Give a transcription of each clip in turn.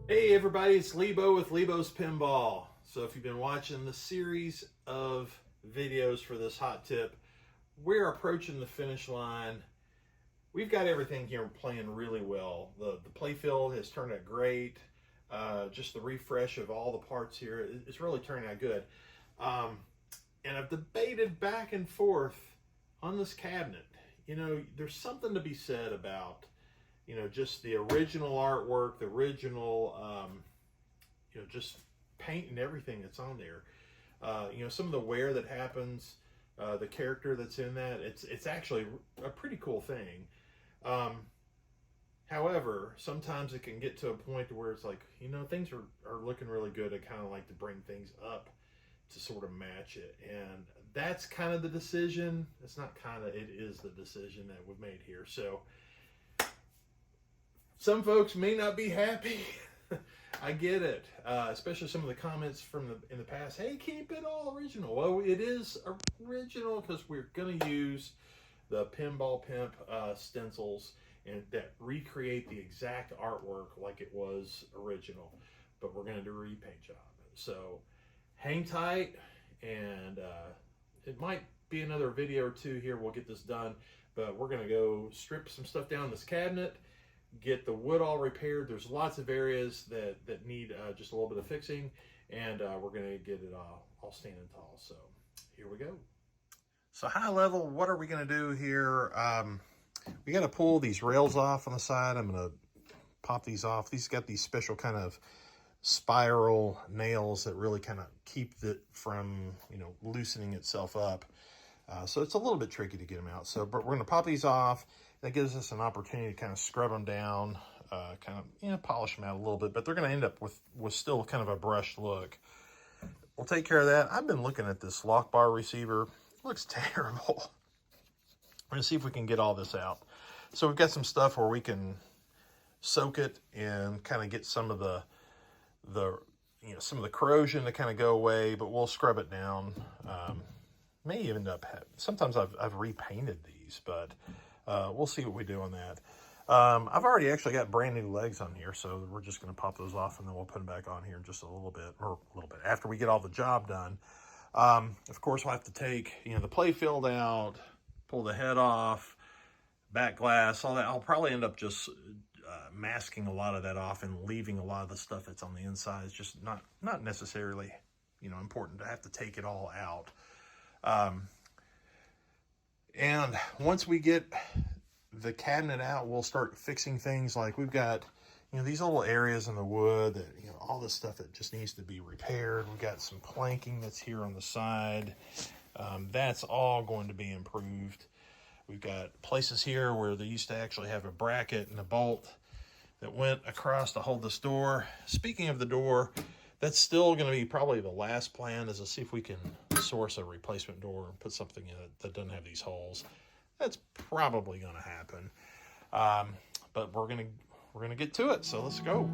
Hey everybody, it's Lebo with Lebo's Pinball. So if you've been watching the series of videos for this hot tip, we're approaching the finish line. We've got everything here playing really well. The playfield has turned out great. Just the refresh of all the parts here, it's really turning out good. And I've debated back and forth on this cabinet. You know, there's something to be said about just the original artwork, the original, just paint and everything that's on there. Some of the wear that happens, the character that's in that, it's actually a pretty cool thing. However, sometimes it can get to a point where it's like, things are looking really good. I kind of like to bring things up to sort of match it. And that's kind of the decision. It's not kind of, it is the decision that we've made here. So, some folks may not be happy. I get it, especially some of the comments in the past. Hey, keep it all original. Well, it is original because we're going to use the Pinball Pimp stencils and that recreate the exact artwork like it was original. But we're going to do a repaint job. So hang tight, and it might be another video or two here. We'll get this done, but we're going to go strip some stuff down this cabinet, get the wood all repaired. There's lots of areas that need just a little bit of fixing, and we're going to get it all standing tall. So here we go. So high level, what are we going to do here? We got to pull these rails off on the side. I'm going to pop these off. These got these special kind of spiral nails that really kind of keep it from loosening itself up. So it's a little bit tricky to get them out. So, but we're going to pop these off. That gives us an opportunity to kind of scrub them down, polish them out a little bit. But they're going to end up with still kind of a brushed look. We'll take care of that. I've been looking at this lock bar receiver. It looks terrible. We're going to see if we can get all this out. So we've got some stuff where we can soak it and kind of get some of the some of the corrosion to kind of go away. But we'll scrub it down. May even end up sometimes I've repainted these, but we'll see what we do on that. I've already actually got brand new legs on here, so we're just going to pop those off and then we'll put them back on here in just a little bit after we get all the job done. Of course, we'll have to take the play field out, pull the head off, back glass, all that. I'll probably end up just masking a lot of that off and leaving a lot of the stuff that's on the inside. It's just not necessarily important to have to take it all out. And once we get the cabinet out, we'll start fixing things. Like we've got, these little areas in the wood that, all this stuff that just needs to be repaired. We've got some planking that's here on the side. That's all going to be improved. We've got places here where they used to actually have a bracket and a bolt that went across to hold this door. Speaking of the door, that's still going to be probably the last plan, is to see if we can source a replacement door and put something in it that doesn't have these holes. That's probably going to happen, but we're gonna get to it. So let's go.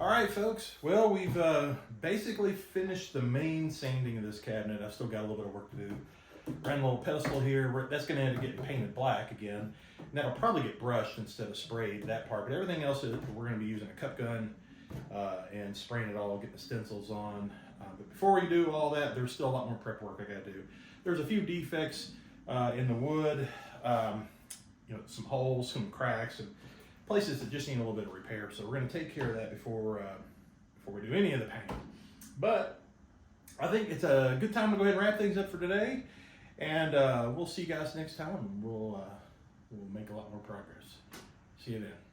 All right, folks. Well, we've basically finished the main sanding of this cabinet. I've still got a little bit of work to do. Ran a little pedestal here. That's going to end up getting painted black again. And that'll probably get brushed instead of sprayed, that part. But everything else, we're going to be using a cup gun and spraying it all, getting the stencils on. But before we do all that, there's still a lot more prep work I got to do. There's a few defects in the wood, some holes, some cracks, and places that just need a little bit of repair. So we're going to take care of that before we do any of the painting. But I think it's a good time to go ahead and wrap things up for today. And we'll see you guys next time. We'll make a lot more progress. See you then.